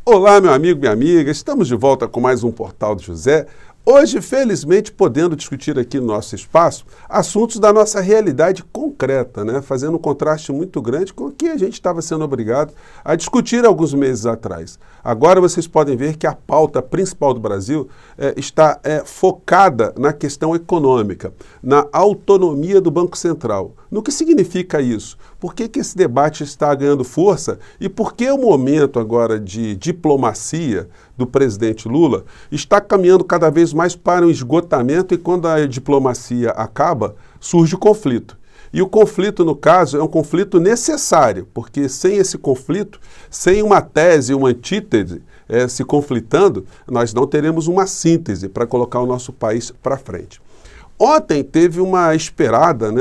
Olá, meu amigo, minha amiga, estamos de volta com mais um Portal do José. Hoje, felizmente, podendo discutir aqui no nosso espaço assuntos da nossa realidade concreta, né? Fazendo um contraste muito grande com o que a gente estava sendo obrigado a discutir alguns meses atrás. Agora vocês podem ver que a pauta principal do Brasil está focada na questão econômica, na autonomia do Banco Central. No que significa isso? Por que esse debate está ganhando força e por que o momento agora de diplomacia do presidente Lula está caminhando cada vez mais para um esgotamento e quando a diplomacia acaba, surge o conflito. E o conflito, no caso, é um conflito necessário, porque sem esse conflito, sem uma tese, uma antítese se conflitando, nós não teremos uma síntese para colocar o nosso país para frente. Ontem teve uma esperada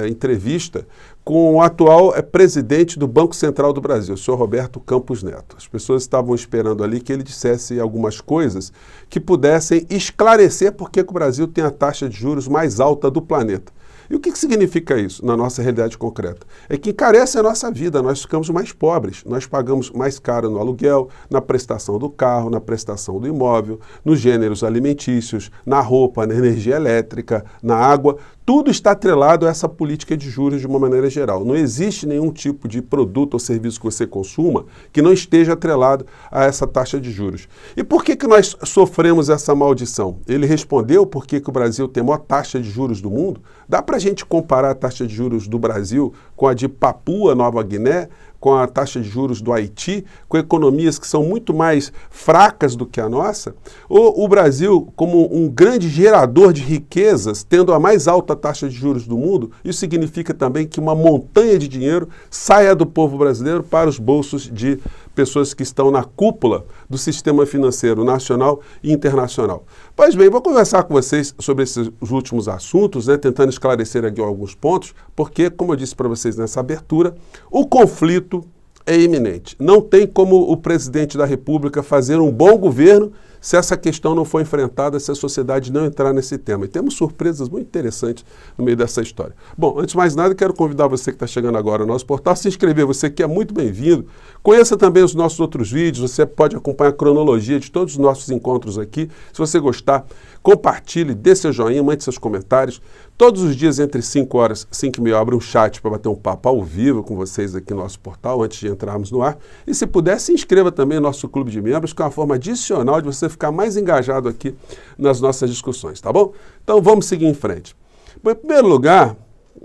entrevista com o atual presidente do Banco Central do Brasil, o senhor Roberto Campos Neto. As pessoas estavam esperando ali que ele dissesse algumas coisas que pudessem esclarecer por que o Brasil tem a taxa de juros mais alta do planeta. E o que significa isso na nossa realidade concreta? É que encarece a nossa vida, nós ficamos mais pobres, nós pagamos mais caro no aluguel, na prestação do carro, na prestação do imóvel, nos gêneros alimentícios, na roupa, na energia elétrica, na água. Tudo está atrelado a essa política de juros de uma maneira geral. Não existe nenhum tipo de produto ou serviço que você consuma que não esteja atrelado a essa taxa de juros. E por que nós sofremos essa maldição? Ele respondeu por que o Brasil tem a maior taxa de juros do mundo. Dá para a gente comparar a taxa de juros do Brasil com a de Papua Nova Guiné, com a taxa de juros do Haiti, com economias que são muito mais fracas do que a nossa? Ou o Brasil, como um grande gerador de riquezas, tendo a mais alta taxa de juros do mundo, isso significa também que uma montanha de dinheiro saia do povo brasileiro para os bolsos de pessoas que estão na cúpula do sistema financeiro nacional e internacional. Pois bem, vou conversar com vocês sobre esses últimos assuntos, tentando esclarecer aqui alguns pontos, porque, como eu disse para vocês nessa abertura, o conflito é iminente. Não tem como o presidente da República fazer um bom governo se essa questão não for enfrentada, se a sociedade não entrar nesse tema. E temos surpresas muito interessantes no meio dessa história. Bom, antes de mais nada, quero convidar você que está chegando agora ao nosso portal a se inscrever. Você que é muito bem-vindo. Conheça também os nossos outros vídeos. Você pode acompanhar a cronologia de todos os nossos encontros aqui. Se você gostar, compartilhe, dê seu joinha, mande seus comentários. Todos os dias, entre 5 horas e 5 e meia, eu abro um chat para bater um papo ao vivo com vocês aqui no nosso portal, antes de entrarmos no ar. E se puder, se inscreva também no nosso clube de membros, que é uma forma adicional de você ficar mais engajado aqui nas nossas discussões, tá bom? Então vamos seguir em frente. Bom, em primeiro lugar,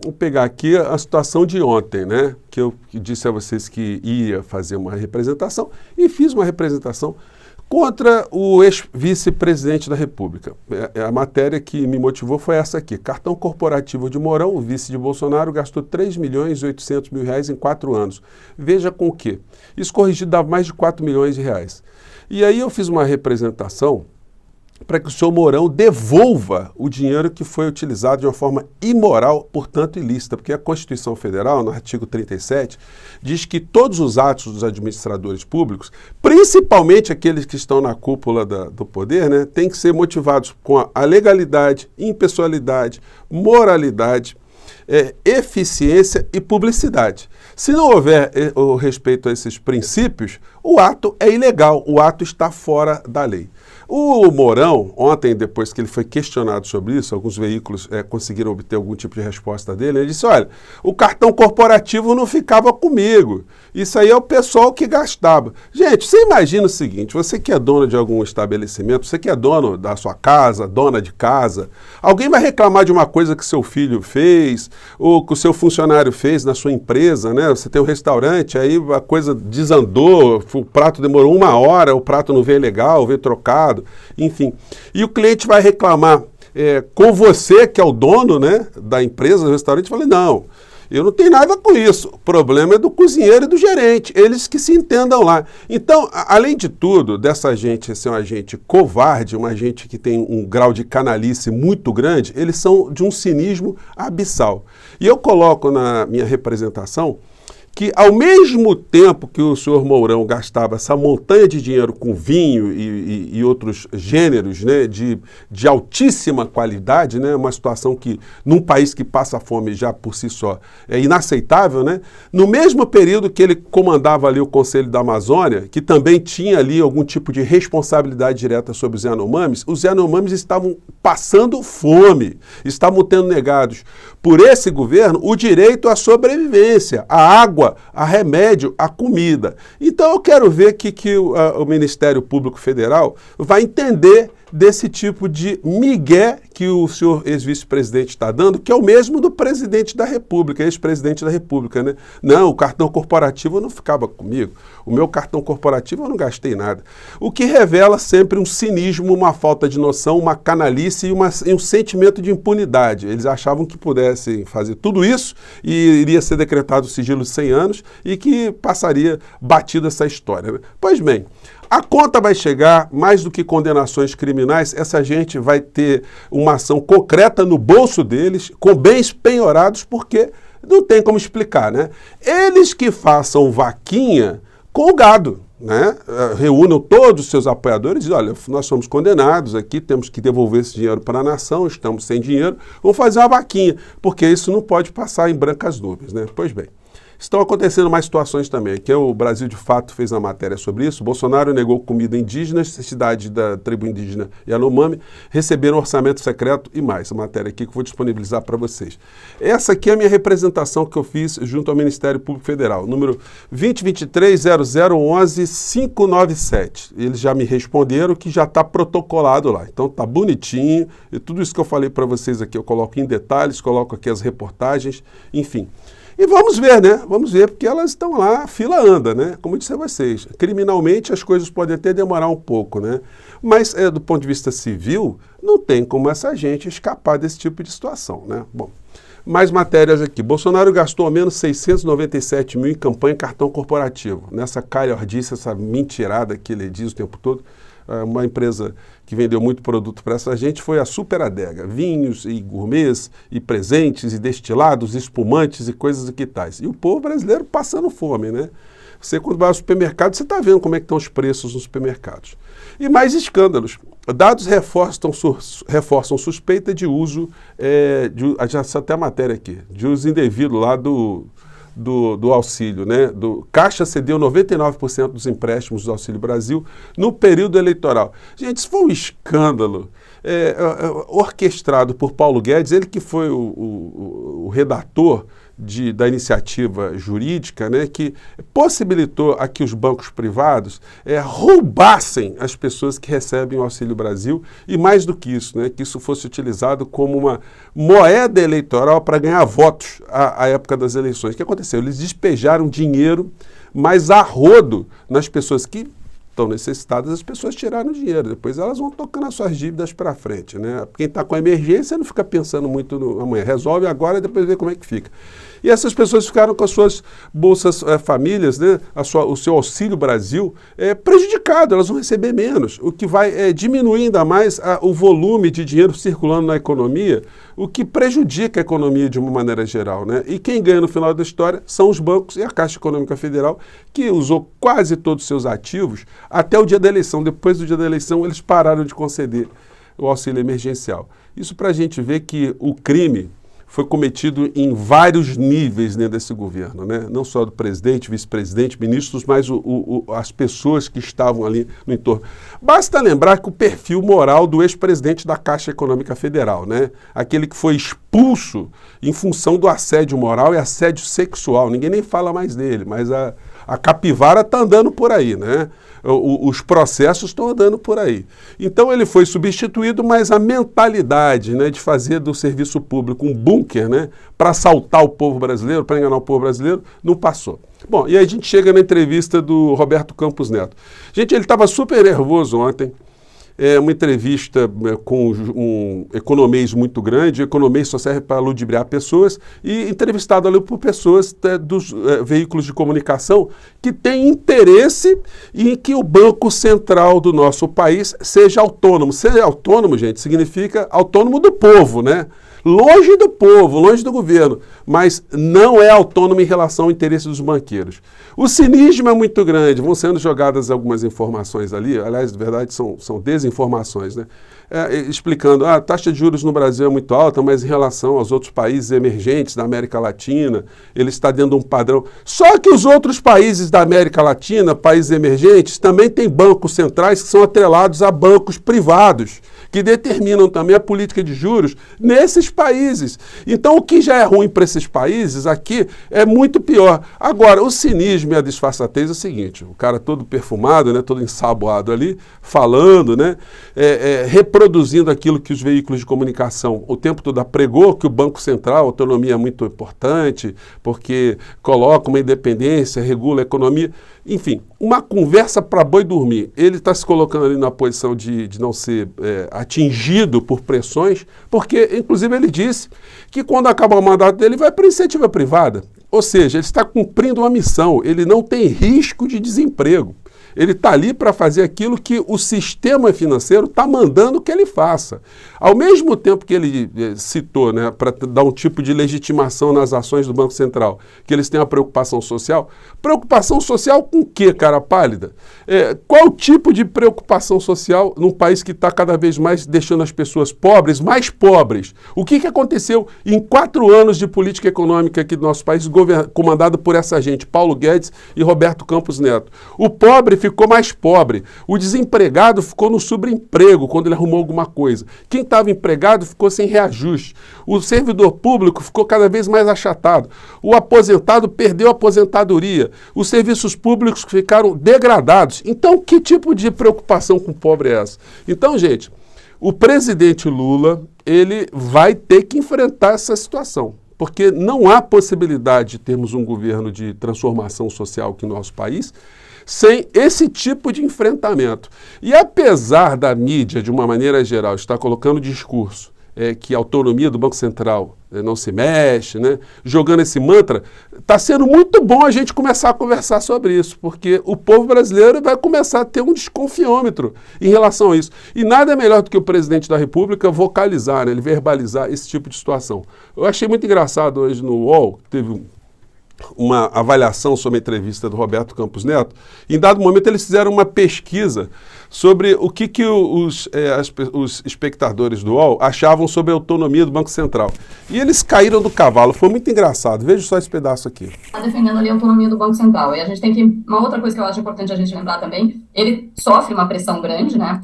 vou pegar aqui a situação de ontem, que eu disse a vocês que ia fazer uma representação e fiz uma representação contra o ex-vice-presidente da República. A matéria que me motivou foi essa aqui. Cartão corporativo de Mourão, o vice de Bolsonaro, gastou 3.800.000 reais em 4 anos. Veja com o quê? Isso corrigido dava mais de 4 milhões de reais. E aí eu fiz uma representação para que o senhor Mourão devolva o dinheiro que foi utilizado de uma forma imoral, portanto ilícita, porque a Constituição Federal, no artigo 37, diz que todos os atos dos administradores públicos, principalmente aqueles que estão na cúpula do poder, têm que ser motivados com a legalidade, impessoalidade, moralidade, eficiência e publicidade. Se não houver o respeito a esses princípios, o ato é ilegal, o ato está fora da lei. O Mourão, ontem, depois que ele foi questionado sobre isso, alguns veículos conseguiram obter algum tipo de resposta dele, ele disse, olha, o cartão corporativo não ficava comigo, isso aí é o pessoal que gastava. Gente, você imagina o seguinte, você que é dono de algum estabelecimento, você que é dono da sua casa, dona de casa, alguém vai reclamar de uma coisa que seu filho fez, ou que o seu funcionário fez na sua empresa, Você tem um restaurante, aí a coisa desandou, o prato demorou 1 hora, o prato não veio legal, veio trocado, enfim. E o cliente vai reclamar com você, que é o dono da empresa, do restaurante, e fala, não, eu não tenho nada com isso, o problema é do cozinheiro e do gerente, eles que se entendam lá. Então, além de tudo, dessa gente ser uma gente covarde, uma gente que tem um grau de canalice muito grande, eles são de um cinismo abissal. E eu coloco na minha representação que ao mesmo tempo que o senhor Mourão gastava essa montanha de dinheiro com vinho e outros gêneros, né, de altíssima qualidade, né, uma situação que num país que passa fome já por si só é inaceitável, né, no mesmo período que ele comandava ali o Conselho da Amazônia, que também tinha ali algum tipo de responsabilidade direta sobre os Yanomamis, os Yanomamis estavam passando fome, estavam tendo negados por esse governo o direito à sobrevivência, à água, a remédio, a comida. Então eu quero ver que o Ministério Público Federal vai entender desse tipo de migué que o senhor ex-vice-presidente está dando, que é o mesmo do presidente da República, ex-presidente da República, né? Não, o cartão corporativo não ficava comigo. O meu cartão corporativo eu não gastei nada. O que revela sempre um cinismo, uma falta de noção, uma canalice e um sentimento de impunidade. Eles achavam que pudessem fazer tudo isso e iria ser decretado o sigilo de 100 anos e que passaria batida essa história, né? Pois bem, a conta vai chegar, mais do que condenações criminais, essa gente vai ter uma ação concreta no bolso deles, com bens penhorados, porque não tem como explicar, né? Eles que façam vaquinha com o gado, né? Reúnam todos os seus apoiadores e dizem, olha, nós somos condenados aqui, temos que devolver esse dinheiro para a nação, estamos sem dinheiro, vamos fazer uma vaquinha, porque isso não pode passar em brancas nuvens, né? Pois bem. Estão acontecendo mais situações também, que o Brasil de Fato fez uma matéria sobre isso. Bolsonaro negou comida indígena, cidade da tribo indígena Yanomami receberam orçamento secreto e mais. A matéria aqui que eu vou disponibilizar para vocês. Essa aqui é a minha representação que eu fiz junto ao Ministério Público Federal, número 2023-0011-597. Eles já me responderam que já está protocolado lá. Então está bonitinho e tudo isso que eu falei para vocês aqui eu coloco em detalhes, coloco aqui as reportagens, enfim. E vamos ver, né? Vamos ver, porque elas estão lá, a fila anda, né? Como eu disse a vocês, criminalmente as coisas podem até demorar um pouco, né? Mas do ponto de vista civil, não tem como essa gente escapar desse tipo de situação, né? Bom, mais matérias aqui. Bolsonaro gastou ao menos 697 mil em campanha cartão corporativo. Nessa calhordice, essa mentirada que ele diz o tempo todo. Uma empresa que vendeu muito produto para essa gente foi a Super Adega. Vinhos e gourmets, e presentes, e destilados, espumantes e coisas que tais. E o povo brasileiro passando fome, né? Você, quando vai ao supermercado, você está vendo como é que estão os preços nos supermercados. E mais escândalos. Dados reforçam suspeita de uso, já está até a matéria aqui, de uso indevido lá do auxílio, né? Caixa cedeu 99% dos empréstimos do Auxílio Brasil no período eleitoral. Gente, isso foi um escândalo orquestrado por Paulo Guedes, ele que foi o redator da iniciativa jurídica, né, que possibilitou a que os bancos privados roubassem as pessoas que recebem o Auxílio Brasil e mais do que isso, né, que isso fosse utilizado como uma moeda eleitoral para ganhar votos à época das eleições. O que aconteceu? Eles despejaram dinheiro, mas a rodo nas pessoas que estão necessitadas, as pessoas tiraram dinheiro, depois elas vão tocando as suas dívidas para frente, né? Quem está com emergência não fica pensando muito no amanhã, resolve agora e depois vê como é que fica. E essas pessoas ficaram com as suas bolsas famílias, né? O seu Auxílio Brasil prejudicado, elas vão receber menos, o que vai diminuir ainda mais o volume de dinheiro circulando na economia, o que prejudica a economia de uma maneira geral, né? E quem ganha no final da história são os bancos e a Caixa Econômica Federal, que usou quase todos os seus ativos até o dia da eleição. Depois do dia da eleição, eles pararam de conceder o auxílio emergencial. Isso para a gente ver que o crime foi cometido em vários níveis dentro desse governo, né? Não só do presidente, vice-presidente, ministros, mas as pessoas que estavam ali no entorno. Basta lembrar que o perfil moral do ex-presidente da Caixa Econômica Federal, né? Aquele que foi expulso em função do assédio moral e assédio sexual. Ninguém nem fala mais dele, mas a capivara está andando por aí, né? Os processos estão andando por aí. Então ele foi substituído, mas a mentalidade, né, de fazer do serviço público um bunker, né, para assaltar o povo brasileiro, para enganar o povo brasileiro, não passou. Bom, e aí a gente chega na entrevista do Roberto Campos Neto. Gente, ele estava super nervoso ontem. Uma entrevista com um economês muito grande, o economês só serve para ludibriar pessoas, e entrevistado ali por pessoas dos veículos de comunicação que têm interesse em que o Banco Central do nosso país seja autônomo. Ser autônomo, gente, significa autônomo do povo, né? longe do povo, longe do governo, mas não é autônoma em relação ao interesse dos banqueiros. O cinismo é muito grande, vão sendo jogadas algumas informações ali, aliás, de verdade, são desinformações, né? Explicando, a taxa de juros no Brasil é muito alta, mas em relação aos outros países emergentes da América Latina, ele está dentro de um padrão. Só que os outros países da América Latina, países emergentes, também têm bancos centrais que são atrelados a bancos privados, que determinam também a política de juros nesses países. Então, o que já é ruim para esses países, aqui, é muito pior. Agora, o cinismo e a disfarçatez é o seguinte, o cara todo perfumado, né, todo ensaboado ali, falando, né, reproduzindo aquilo que os veículos de comunicação o tempo todo apregou, que o Banco Central, a autonomia é muito importante, porque coloca uma independência, regula a economia, enfim, uma conversa para boi dormir. Ele está se colocando ali na posição de não ser atingido por pressões, porque, inclusive, ele disse que quando acabar o mandato dele vai para a iniciativa privada. Ou seja, ele está cumprindo uma missão, ele não tem risco de desemprego. Ele está ali para fazer aquilo que o sistema financeiro está mandando que ele faça. Ao mesmo tempo que ele citou, né, para dar um tipo de legitimação nas ações do Banco Central, que eles têm a preocupação social com o quê, cara pálida? Qual tipo de preocupação social num país que está cada vez mais deixando as pessoas pobres, mais pobres? O que aconteceu em 4 anos de política econômica aqui do nosso país, comandado por essa gente, Paulo Guedes e Roberto Campos Neto? O pobre ficou mais pobre, o desempregado ficou no subemprego quando ele arrumou alguma coisa. Quem estava empregado ficou sem reajuste. O servidor público ficou cada vez mais achatado. O aposentado perdeu a aposentadoria. Os serviços públicos ficaram degradados. Então, que tipo de preocupação com o pobre é essa? Então, gente, o presidente Lula, ele vai ter que enfrentar essa situação, porque não há possibilidade de termos um governo de transformação social aqui no nosso país sem esse tipo de enfrentamento. E apesar da mídia, de uma maneira geral, estar colocando discurso que a autonomia do Banco Central não se mexe, né, jogando esse mantra, está sendo muito bom a gente começar a conversar sobre isso, porque o povo brasileiro vai começar a ter um desconfiômetro em relação a isso. E nada é melhor do que o presidente da República vocalizar, né, ele verbalizar esse tipo de situação. Eu achei muito engraçado hoje no UOL, teve uma avaliação sobre a entrevista do Roberto Campos Neto. Em dado momento, eles fizeram uma pesquisa sobre o que os espectadores do UOL achavam sobre a autonomia do Banco Central. E eles caíram do cavalo. Foi muito engraçado. Veja só esse pedaço aqui. Está defendendo ali a autonomia do Banco Central. E a gente tem que... Uma outra coisa que eu acho importante a gente lembrar também, ele sofre uma pressão grande, né?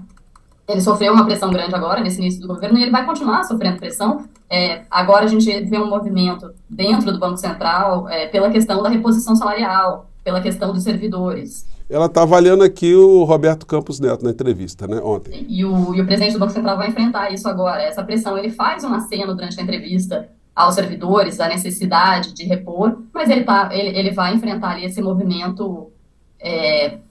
Ele sofreu uma pressão grande agora, nesse início do governo, e ele vai continuar sofrendo pressão. Agora a gente vê um movimento dentro do Banco Central pela questão da reposição salarial, pela questão dos servidores. Ela está avaliando aqui o Roberto Campos Neto na entrevista, né, ontem. E o presidente do Banco Central vai enfrentar isso agora. Essa pressão, ele faz um aceno durante a entrevista aos servidores, a necessidade de repor, mas ele vai enfrentar ali esse movimento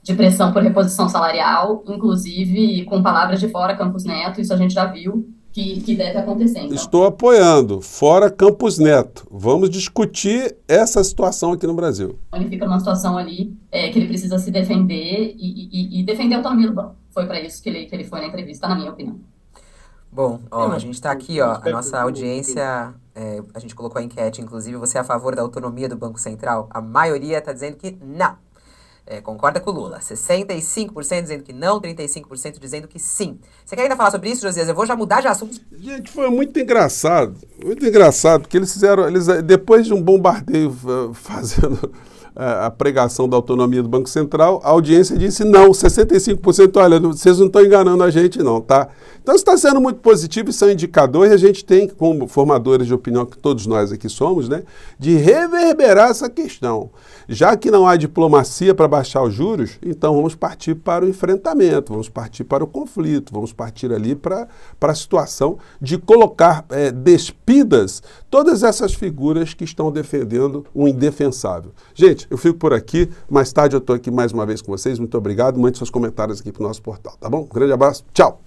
de pressão por reposição salarial, inclusive com palavras de fora Campos Neto, isso a gente já viu que deve acontecer. Então. Estou apoiando, fora Campos Neto. Vamos discutir essa situação aqui no Brasil. Ele fica numa situação ali que ele precisa se defender e defender a autonomia do banco. Foi para isso que ele foi na entrevista, na minha opinião. Bom, a gente está aqui, a nossa audiência, a gente colocou a enquete, inclusive, você é a favor da autonomia do Banco Central? A maioria está dizendo que não. Concorda com o Lula. 65% dizendo que não, 35% dizendo que sim. Você quer ainda falar sobre isso, Josias? Eu vou já mudar de assunto. Gente, foi muito engraçado, porque eles depois de um bombardeio fazendo a pregação da autonomia do Banco Central, a audiência disse não, 65%, olha, vocês não estão enganando a gente não, tá? Então isso está sendo muito positivo, isso é um indicador, e a gente tem, como formadores de opinião, que todos nós aqui somos, né, de reverberar essa questão. Já que não há diplomacia para baixar os juros, então vamos partir para o enfrentamento, vamos partir para o conflito, vamos partir ali para a situação de colocar despidas todas essas figuras que estão defendendo o indefensável. Gente, eu fico por aqui, mais tarde eu estou aqui mais uma vez com vocês, muito obrigado, mande seus comentários aqui para o nosso portal, tá bom? Um grande abraço, tchau!